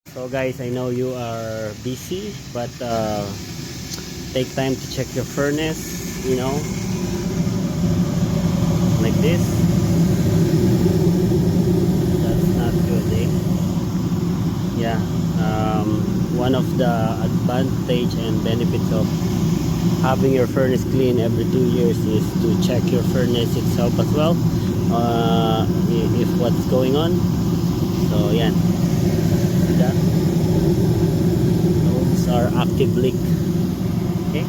So guys, I know you are busy, but take time to check your furnace, like this. That's not good, eh? Yeah. One of the advantage and benefits of having your furnace clean every 2 years is to check your furnace itself as well, if what's going on. So yeah, that those are active leak. Okay.